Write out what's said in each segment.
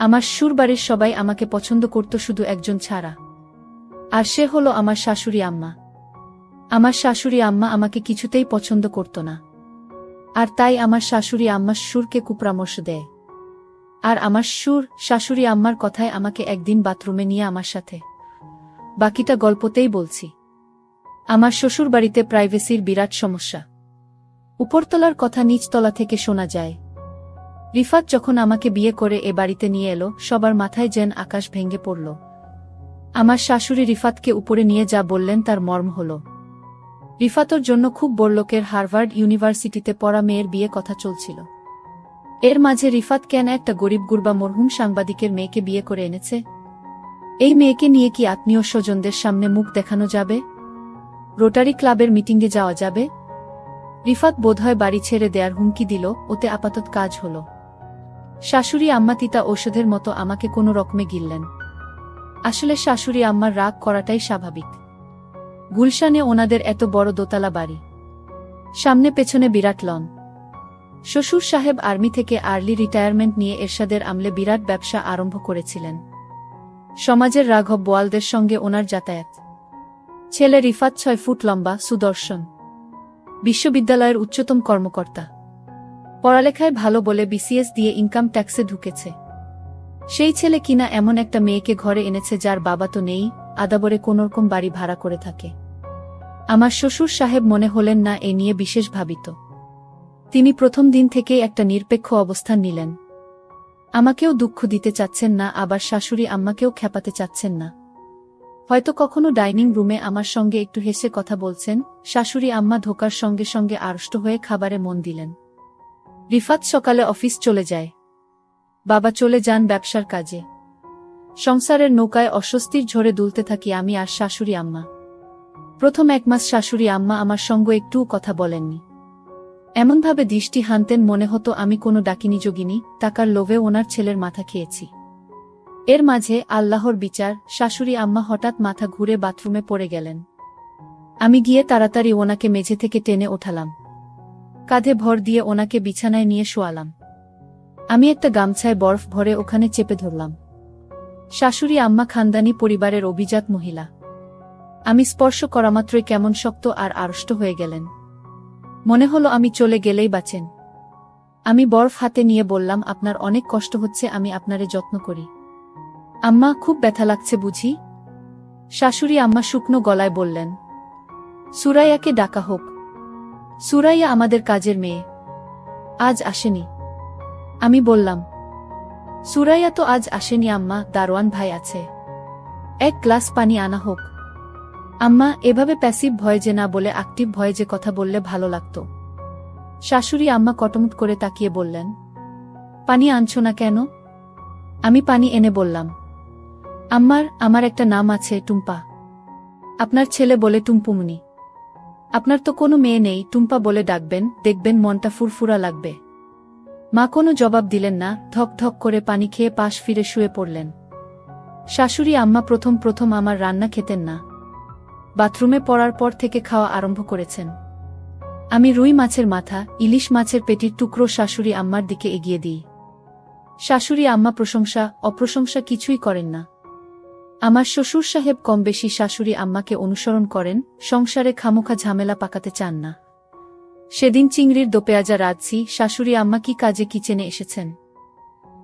আমার শ্বশুরবাড়ির সবাই আমাকে পছন্দ করত শুধু একজন ছাড়া, আর সে হলো আমার শাশুড়ি আম্মা। আমার শাশুড়ি আম্মা আমাকে কিছুতেই পছন্দ করত না, আর তাই আমার শাশুড়ি আম্মা শ্বশুরকে কুপরামর্শ দেয়। আর আমার শাশুড়ি আম্মার কথায় আমাকে একদিন বাথরুমে নিয়ে আমার সাথে, বাকিটা গল্পতেই বলছি। আমার শ্বশুরবাড়িতে প্রাইভেসির বিরাট সমস্যা। উপরতলার কথা নিচতলা থেকে শোনা যায়। রিফাত যখন আমাকে বিয়ে করে এ বাড়িতে নিয়ে এলো, সবার মাথায় যেন আকাশ ভেঙে পড়ল। আমার শাশুড়ি রিফাতকে উপরে নিয়ে যা বললেন তার মর্ম হল, রিফাতর জন্য খুব বড়লোকের হার্ভার্ড ইউনিভার্সিটিতে পড়া মেয়ের বিয়ে কথা চলছিল। এর মাঝে রিফাত কেন একটা গরিব গুরবা মরহুম সাংবাদিকের মেয়েকে বিয়ে করে এনেছে? এই মেয়েকে নিয়ে কি আত্মীয় স্বজনদের সামনে মুখ দেখানো যাবে? রোটারি ক্লাবের মিটিংয়ে যাওয়া যাবে? রিফাত বোধহয় বাড়ি ছেড়ে দেয়ার হুমকি দিল, ওতে আপাতত কাজ হল। শাশুড়ি আম্মা তিতা ঔষধের মতো আমাকে কোনো রকমে গিললেন। আসলে শাশুড়ি আম্মার রাগ করাটাই স্বাভাবিক। গুলশানে ওনাদের এত বড় দোতলা বাড়ি, সামনে পেছনে বিরাট লন। শ্বশুর সাহেব আর্মি থেকে আর্লি রিটায়ারমেন্ট নিয়ে এরশাদের আমলে বিরাট ব্যবসা আরম্ভ করেছিলেন। সমাজের রাঘব বোয়ালদের সঙ্গে ওনার যাতায়াত। ছেলে রিফাত 6 ফুট লম্বা, সুদর্শন, বিশ্ববিদ্যালয়ের উচ্চতম কর্মকর্তা। পড়ালেখায় ভালো বলে বিসিএস দিয়ে ইনকাম ট্যাক্সে ঢুকেছে। সেই ছেলে কিনা এমন একটা মেয়েকে ঘরে এনেছে যার বাবা তো নেই, আদাবরে কোনোরকম বাড়ি ভাড়া করে থাকে। আমার শ্বশুর সাহেব মনে হলেন না এ নিয়ে বিশেষ ভাবিত। তিনি প্রথম দিন থেকেই একটা নিরপেক্ষ অবস্থান নিলেন। আমাকেও দুঃখ দিতে চাচ্ছেন না, আবার শাশুড়ি আম্মাকেও খেপাতে চাচ্ছেন না। হয়তো কখনো ডাইনিং রুমে আমার সঙ্গে একটু হেসে কথা বলছেন। শাশুড়ি আম্মা ঢোকার সঙ্গে সঙ্গে আড়ষ্ট হয়ে খাবারে মন দিলেন। রিফাত সকালে অফিস চলে যায়, বাবা চলে যান ব্যবসার কাজে। সংসারের নৌকায় অস্বস্তির ঝড়ে দুলতে থাকি আমি আর শাশুড়ি আম্মা। প্রথম 1 মাস শাশুড়ি আম্মা আমার সঙ্গে একটুও কথা বলেননি। এমনভাবে দৃষ্টি হানতেন মনে হতো আমি কোনো ডাকিনী যোগিনী, টাকার লোভে ওনার ছেলের মাথা খেয়েছি। এর মাঝে আল্লাহর বিচার, শাশুড়ি আম্মা হঠাৎ মাথা ঘুরে বাথরুমে পড়ে গেলেন। আমি গিয়ে তাড়াতাড়ি ওনাকে মেঝে থেকে টেনে ওঠালাম, কাঁধে ভর দিয়ে ওনাকে বিছানায় নিয়ে শোয়ালাম। আমি একটা গামছায় বরফ ভরে ওখানে চেপে ধরলাম। শাশুড়ি আম্মা খানদানি পরিবারের অভিজাত মহিলা। আমি স্পর্শ করামাত্রই কেমন শক্ত আর আড়ষ্ট হয়ে গেলেন। মনে হলো আমি চলে গেলেই বাঁচেন। আমি বরফ হাতে নিয়ে বললাম, আপনার অনেক কষ্ট হচ্ছে, আমি আপনারে যত্ন করি। আম্মা, খুব ব্যথা লাগছে বুঝি? শাশুড়ি আম্মা শুকনো গলায় বললেন, সুরাইয়াকে ডাকা হোক। সুরাইয়া আমাদের কাজের মেয়ে, আজ আসেনি। আমি বললাম, সুরাইয়া তো আজ আসেনি আম্মা, দারোয়ান ভাই আছে। 1 গ্লাস পানি আনা হোক। আম্মা, এভাবে প্যাসিভ ভয়েজে না বলে অ্যাক্টিভ ভয়েজে কথা বললে ভালো লাগত। শাশুড়ি আম্মা কটমট করে তাকিয়ে বললেন, পানি আনছো না কেন? আমি পানি এনে বললাম, আমার একটা নাম আছে, টুম্পা। আপনার ছেলে বলে টুম্পুমনি। আপনার তো কোনো মেয়ে নেই, টুম্পা বলে ডাকবেন, দেখবেন মনটা ফুরফুরা লাগবে। মা কোনো জবাব দিলেন না, ধক ধক করে পানি খেয়ে পাশ ফিরে শুয়ে পড়লেন। শাশুড়ি আম্মা প্রথম আমার রান্না খেতেন না। বাথরুমে পড়ার পর থেকে খাওয়া আরম্ভ করেছেন। আমি রুই মাছের মাথা, ইলিশ মাছের পেটির টুকরো শাশুড়ি আম্মার দিকে এগিয়ে দিই। শাশুড়ি আম্মা প্রশংসা অপ্রশংসা কিছুই করেন না। আমার শ্বশুর সাহেব কম বেশি শাশুড়ি আম্মাকে অনুসরণ করেন, সংসারে খামোখা ঝামেলা পাকাতে চান না। সেদিন চিংড়ির দোপেয়াজা রাঁধছি, শাশুড়ি আম্মা কি কাজে কিচেনে এসেছেন।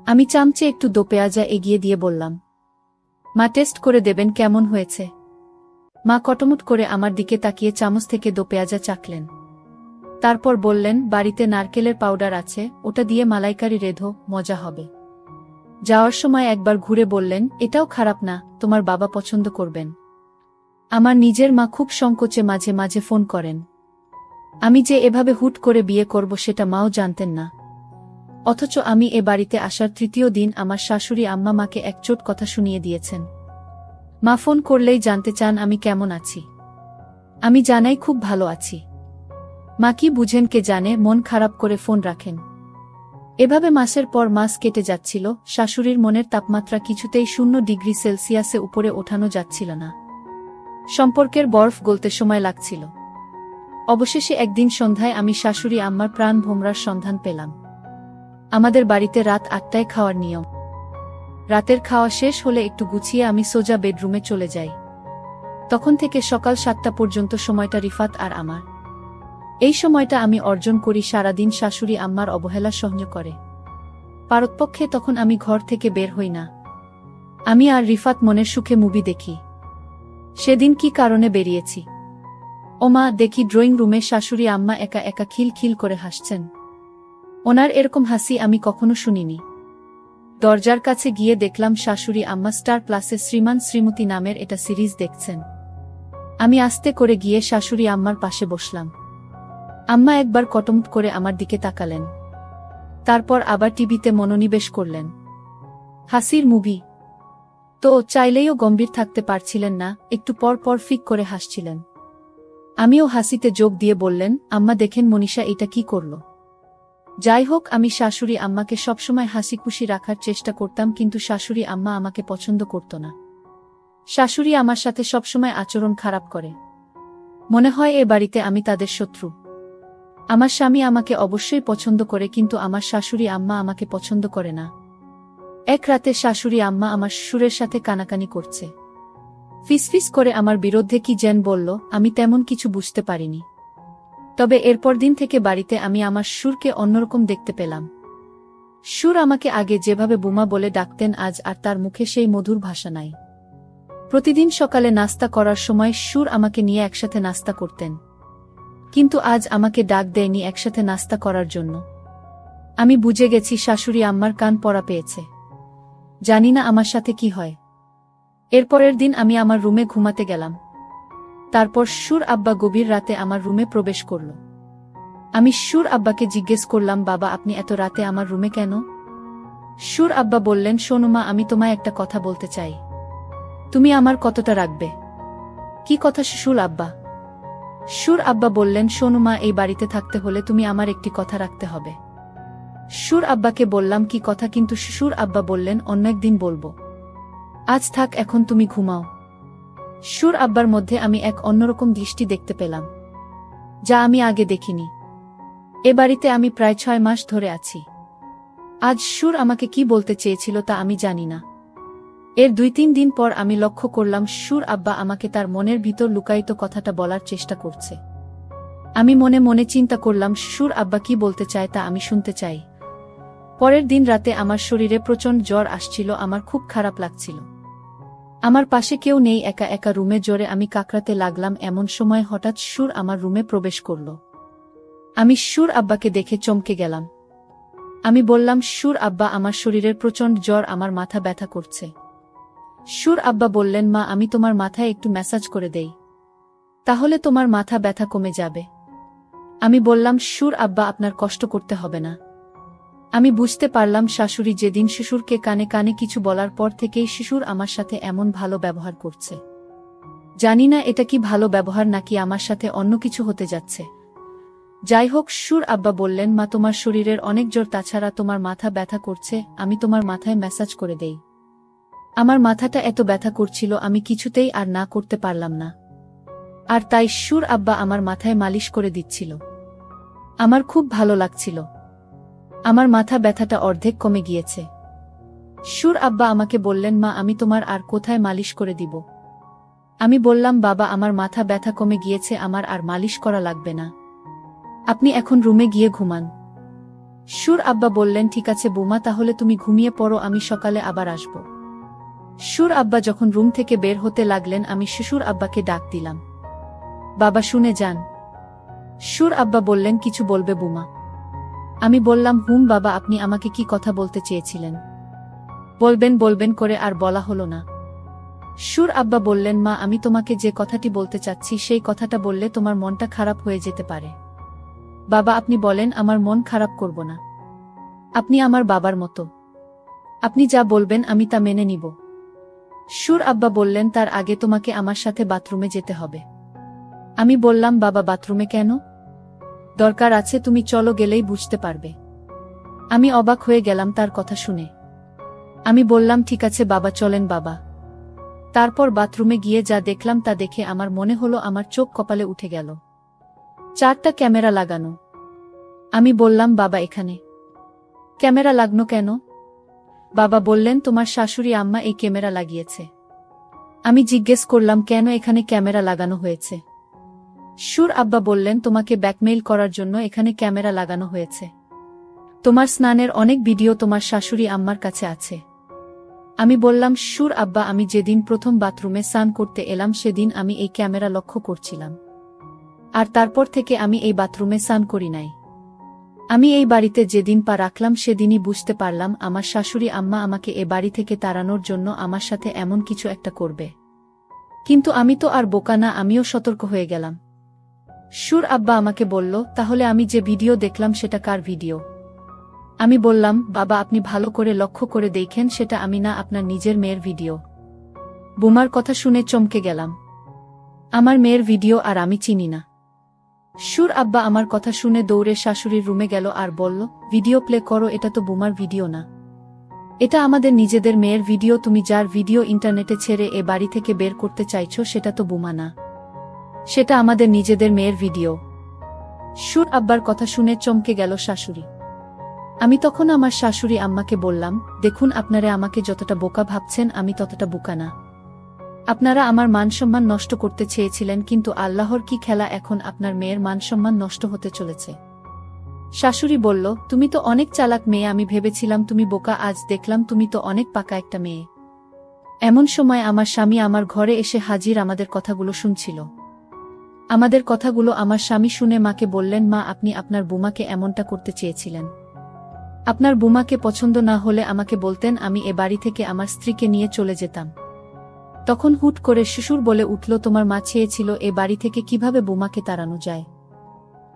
আমি চামচে একটু দোপেয়াজা এগিয়ে দিয়ে বললাম, মা টেস্ট করে দেবেন কেমন হয়েছে। মা কটমট করে আমার দিকে তাকিয়ে চামচ থেকে দোপেয়াজা চাখলেন। তারপর বললেন, বাড়িতে নারকেলের পাউডার আছে, ওটা দিয়ে মালাইকারি রেঁধো, মজা হবে। যাওয়ার সময় একবার ঘুরে বললেন, এটাও খারাপ না, তোমার বাবা পছন্দ করবেন। আমার নিজের মা খুব সংকোচে মাঝে মাঝে ফোন করেন। আমি যে এভাবে হুট করে বিয়ে করব সেটা মাও জানতেন না। অথচ আমি এ বাড়িতে আসার 3য় দিন আমার শাশুড়ি আম্মা মাকে একচোট কথা শুনিয়ে দিয়েছেন। মা ফোন করলেই জানতে চান আমি কেমন আছি। আমি জানাই খুব ভালো আছি। মা কি বুঝেন কে জানে, মন খারাপ করে ফোন রাখেন। এভাবে মাসের পর মাস কেটে যাচ্ছিল। শাশুড়ির মনের তাপমাত্রা কিছুতেই 0 ডিগ্রি সেলসিয়াসে উপরে ওঠানো যাচ্ছিল না। সম্পর্কের বরফ গলতে সময় লাগছিল। অবশেষে একদিন সন্ধ্যায় আমি শাশুড়ি আম্মার প্রাণ ভোমরার সন্ধান পেলাম। আমাদের বাড়িতে রাত 8টায় খাওয়ার নিয়ম। রাতের খাওয়া শেষ হলে একটু গুছিয়ে আমি সোজা বেডরুমে চলে যাই। তখন থেকে সকাল 7টা পর্যন্ত সময়টা রিফাত আর আমার। এই সময়টা আমি অর্জন করি সারাদিন শাশুড়ি আম্মার অবহেলা সহ্য করে। পারতপক্ষে তখন আমি ঘর থেকে বের হই না। আমি আর রিফাত মনের সুখে মুভি দেখি। সেদিন কি কারণে বেরিয়েছি? ওমা, দেখি ড্রয়িং রুমে শাশুড়ি আম্মা একা একা খিল খিল করে হাসছেন। ওনার এরকম হাসি আমি কখনো শুনিনি। দরজার কাছে গিয়ে দেখলাম শাশুড়ি আম্মা স্টার প্লাসে শ্রীমান শ্রীমতী নামের এটা সিরিজ দেখছেন। আমি আস্তে করে গিয়ে শাশুড়ি আম্মার পাশে বসলাম। আম্মা একবার কটমট করে আমার দিকে তাকালেন। তারপর আবার টিভিতে মনোনিবেশ করলেন। হাসির মুভি তো চাইলেও গম্ভীর থাকতে পারছিলেন না, একটু পর পর ফিক করে হাসছিলেন। আমিও হাসিতে যোগ দিয়ে বললেন, আম্মা দেখেন মনীষা এটা কি করল। যাই হোক, আমি শাশুড়ি আম্মাকে সবসময় হাসি খুশি রাখার চেষ্টা করতাম, কিন্তু শাশুড়ি আম্মা আমাকে পছন্দ করত না। শাশুড়ি আমার সাথে সবসময় আচরণ খারাপ করে। মনে হয় এ বাড়িতে আমি তাদের শত্রু। আমার স্বামী আমাকে অবশ্যই পছন্দ করে, কিন্তু আমার শাশুড়ি আম্মা আমাকে পছন্দ করে না। এক রাতে শাশুড়ি আম্মা আমার শ্বশুরের সাথে কানাকানি করছে। ফিসফিস করে আমার বিরুদ্ধে কি যেন বলল, আমি তেমন কিছু বুঝতে পারিনি। তবে এরপর দিন থেকে বাড়িতে আমি আমার শ্বশুরকে অন্যরকম দেখতে পেলাম। শ্বশুর আমাকে আগে যেভাবে বুমা বলে ডাকতেন, আজ আর তার মুখে সেই মধুর ভাষা নাই। প্রতিদিন সকালে নাস্তা করার সময় শ্বশুর আমাকে নিয়ে একসাথে নাস্তা করতেন, কিন্তু আজ আমাকে ডাক দেয়নি একসাথে নাস্তা করার জন্য। আমি বুঝে গেছি শাশুড়ি আম্মার কান পড়া পেয়েছে। জানি না আমার সাথে কি হয়। এরপরের দিন আমি আমার রুমে ঘুমাতে গেলাম। তারপর শ্বশুর আব্বা গভীর রাতে আমার রুমে প্রবেশ করল। আমি শ্বশুর আব্বাকে জিজ্ঞেস করলাম, বাবা আপনি এত রাতে আমার রুমে কেন? শ্বশুর আব্বা বললেন, শোনো মা, আমি তোমায় একটা কথা বলতে চাই। তুমি আমার কতটা রাখবে? কি কথা শ্বশুর আব্বা? শ্বশুর আব্বা বললেন, শোনো মা, এই বাড়িতে থাকতে হলে তুমি আমার একটি কথা রাখতে হবে। শ্বশুর আব্বাকে বললাম, কি কথা? কিন্তু শ্বশুর আব্বা বললেন, অন্য একদিন বলবো, আজ থাক, এখন তুমি ঘুমাও। শ্বশুর আব্বার মধ্যে আমি এক অন্যরকম দৃষ্টি দেখতে পেলাম, যা আমি আগে দেখিনি। এ বাড়িতে আমি প্রায় 6 মাস ধরে আছি। আজ শ্বশুর আমাকে কি বলতে চেয়েছিল তা আমি জানি না। এর 2-3 দিন পর আমি লক্ষ্য করলাম শ্বশুর আব্বা আমাকে তার মনের ভিতর লুকায়িত কথাটা বলার চেষ্টা করছে। আমি মনে মনে চিন্তা করলাম, শ্বশুর আব্বা কি বলতে চায় তা আমি শুনতে চাই। পরের দিন রাতে আমার শরীরে প্রচণ্ড জ্বর আসছিল, আমার খুব খারাপ লাগছিল। আমার পাশে কেউ নেই, একা একা রুমে জোরে আমি কাকড়াতে লাগলাম। এমন সময় হঠাৎ শ্বশুর আমার রুমে প্রবেশ করল। আমি শ্বশুর আব্বাকে দেখে চমকে গেলাম। আমি বললাম, শ্বশুর আব্বা, আমার শরীরের প্রচণ্ড জ্বর, আমার মাথা ব্যথা করছে। শ্বশুর আব্বা বললেন, মা, আমি তোমার মাথায় একটু ম্যাসাজ করে দেই, তাহলে তোমার মাথা ব্যথা কমে যাবে। আমি বললাম, শ্বশুর আব্বা, আপনার কষ্ট করতে হবে না। আমি বুঝতে পারলাম শাশুড়ি যেদিন শ্বশুরকে কানে কানে কিছু বলার পর থেকেই শ্বশুর আমার সাথে এমন ভালো ব্যবহার করছে। জানি না এটা কি ভালো ব্যবহার নাকি আমার সাথে অন্য কিছু হতে যাচ্ছে। যাই হোক, শ্বশুর আব্বা বললেন, মা, তোমার শরীরের অনেক জ্বর, তাছাড়া তোমার মাথা ব্যথা করছে, আমি তোমার মাথায় ম্যাসাজ করে দেই। আমার মাথাটা এত ব্যথা করছিল, আমি কিছুতেই আর না করতে পারলাম না। আর তাই শ্বশুর আব্বা আমার মাথায় মালিশ করে দিচ্ছিল। আমার খুব ভালো লাগছিল। আমার মাথা ব্যথাটা অর্ধেক কমে গিয়েছে। শ্বশুর আব্বা আমাকে বললেন, মা, আমি তোমার আর কোথায় মালিশ করে দিব? আমি বললাম, বাবা, আমার মাথা ব্যথা কমে গিয়েছে, আমার আর মালিশ করা লাগবে না। আপনি এখন রুমে গিয়ে ঘুমান। শ্বশুর আব্বা বললেন, ঠিক আছে বৌমা, তাহলে তুমি ঘুমিয়ে পড়ো, আমি সকালে আবার আসব। শ্বশুর আব্বা যখন রুম থেকে বের হতে লাগলেন, আমি শ্বশুর আব্বাকে ডাক দিলাম, বাবা শুনে যান। শ্বশুর আব্বা বললেন, কিছু বলবে বৌমা? আমি বললাম, হুম বাবা, আপনি আমাকে কি কথা বলতে চেয়েছিলেন? বলবেন বলবেন করে আর বলা হলো না। শ্বশুর আব্বা বললেন, মা, আমি তোমাকে যে কথাটি বলতে চাচ্ছি সেই কথাটা বললে তোমার মনটা খারাপ হয়ে যেতে পারে। বাবা আপনি বলেন, আমার মন খারাপ করব না। আপনি আমার বাবার মতো, আপনি যা বলবেন আমি তা মেনে নিব। শ্বশুর আব্বা বললেন, তার আগে তোমাকে আমার সাথে বাথরুমে যেতে হবে। আমি বললাম, বাবা বাথরুমে কেন? দরকার আছে, তুমি চলো, গেলেই বুঝতে পারবে। আমি অবাক হয়ে গেলাম তার কথা শুনে। আমি বললাম, ঠিক আছে বাবা, চলেন বাবা। তারপর বাথরুমে গিয়ে যা দেখলাম তা দেখে আমার মনে হলো আমার চোখ কপালে উঠে গেল। 4টা ক্যামেরা লাগানো। আমি বললাম, বাবা এখানে ক্যামেরা লাগনো কেন? বাবা বললেন তোমার শাশুড়ি আম্মা এই ক্যামেরা লাগিয়েছে। আমি জিজ্ঞেস করলাম কেন এখানে ক্যামেরা লাগানো হয়েছে। সুর আব্বা বললেন তোমাকে ব্ল্যাকমেইল করার জন্য এখানে ক্যামেরা লাগানো হয়েছে। তোমার স্নানের অনেক ভিডিও তোমার শাশুড়ি আম্মার কাছে আছে। আমি বললাম সুর আব্বা আমি যেদিন প্রথম বাথরুমে স্নান করতে এলাম সেদিন আমি এই ক্যামেরা লক্ষ্য করছিলাম, আর তারপর থেকে আমি এই বাথরুমে স্নান করি নাই। আমি এই বাড়িতে যেদিন পা রাখলাম সেদিনই বুঝতে পারলাম আমার শাশুড়ি আম্মা আমাকে এ বাড়ি থেকে তাড়ানোর জন্য আমার সাথে এমন কিছু একটা করবে। কিন্তু আমি তো আর বোকা না, আমিও সতর্ক হয়ে গেলাম। সুর আব্বা আমাকে বলল তাহলে আমি যে ভিডিও দেখলাম সেটা কার ভিডিও? আমি বললাম বাবা আপনি ভালো করে লক্ষ্য করে দেখেন সেটা আমি না, আপনার নিজের মেয়ের ভিডিও। বুমার কথা শুনে চমকে গেলাম। আমার মেয়ের ভিডিও আর আমি চিনি না। সুর আব্বা আমার কথা শুনে দৌড়ে শাশুড়ির রুমে গেল আর বলল ভিডিও প্লে করো, এটা তো বুমার ভিডিও না, এটা আমাদের নিজেদের মেয়ের ভিডিও। তুমি যার ভিডিও ইন্টারনেটে ছেড়ে এ বাড়ি থেকে বের করতে চাইছো সেটা তো বুমা না, সেটা আমাদের নিজেদের মেয়ের ভিডিও। সুর আব্বার কথা শুনে চমকে গেল শাশুড়ি। আমি তখন আমার শাশুড়ি আম্মাকে বললাম দেখুন আপনারা আমাকে যতটা বোকা ভাবছেন আমি ততটা বোকা না। আপনারা আমার মানসম্মান নষ্ট করতে চেয়েছিলেন, কিন্তু আল্লাহর কি খেলা, এখন আপনার মেয়ের মানসম্মান নষ্ট হতে চলেছে। শাশুড়ি বলল তুমি তো অনেক চালাক মেয়ে, আমি ভেবেছিলাম তুমি বোকা, আজ দেখলাম তুমি তো অনেক পাকা একটা মেয়ে। এমন সময় আমার স্বামী আমার ঘরে এসে হাজির, আমাদের কথাগুলো শুনছিল। আমাদের কথাগুলো আমার স্বামী শুনে মাকে বললেন মা আপনি আপনার বুমাকে এমনটা করতে চেয়েছিলেন। আপনার বুমাকে পছন্দ না হলে আমাকে বলতেন, আমি এ বাড়ি থেকে আমার স্ত্রীকে নিয়ে চলে যেতাম। তখন হুট করে শ্বশুর বলে উঠল তোমার মা চেয়েছিল এ বাড়ি থেকে কিভাবে বুমাকে তাড়ানো যায়।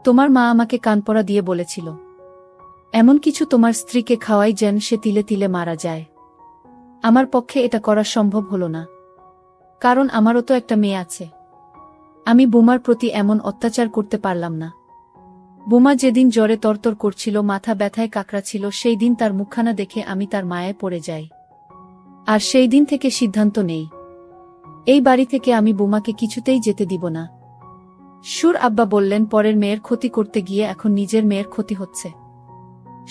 তোমার মা আমাকে কানপড়া দিয়ে বলেছিল এমন কিছু তোমার স্ত্রীকে খাওয়াই যেন সে তিলে তিলে মারা যায়। আমার পক্ষে এটা করা সম্ভব হলো না, কারণ আমারও তো একটা মেয়ে আছে। আমি বুমার প্রতি এমন অত্যাচার করতে পারলাম না। বুমা যেদিন জ্বরে তরতর করছিল, মাথা ব্যথায় কাকড়াচ্ছিল, সেই দিন তার মুখখানা দেখে আমি তার মায়ায় পড়ে যাই। আর সেই দিন থেকে সিদ্ধান্ত নেই এই বাড়ি থেকে আমি বুমাকে কিছুতেই যেতে দিব না। সুর আব্বা বললেন পরের মেয়ের ক্ষতি করতে গিয়ে এখন নিজের মেয়ের ক্ষতি হচ্ছে।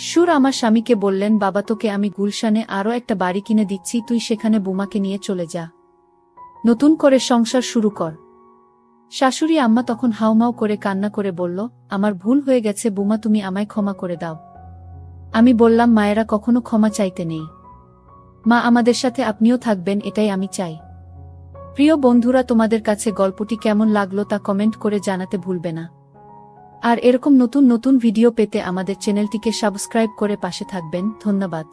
সুর আমার স্বামীকে বললেন বাবা তোকে আমি গুলশানে আরও একটা বাড়ি কিনে দিচ্ছি, তুই সেখানে বুমাকে নিয়ে চলে যা, নতুন করে সংসার শুরু কর। শাশুড়ি আম্মা তখন হাউমাউ করে কান্না করে বলল আমার ভুল হয়ে গেছে বুমা, তুমি আমায় ক্ষমা করে দাও। আমি বললাম মায়েরা কখনো ক্ষমা চাইতে নেই, মা আমাদের সাথে আপনিও থাকবেন এটাই আমি চাই। প্রিয় বন্ধুরা তোমাদের কাছে গল্পটি কেমন লাগলো তা কমেন্ট করে জানাতে ভুলবে না। আর এরকম নতুন নতুন ভিডিও পেতে আমাদের চ্যানেলটিকে সাবস্ক্রাইব করে পাশে থাকবেন। ধন্যবাদ।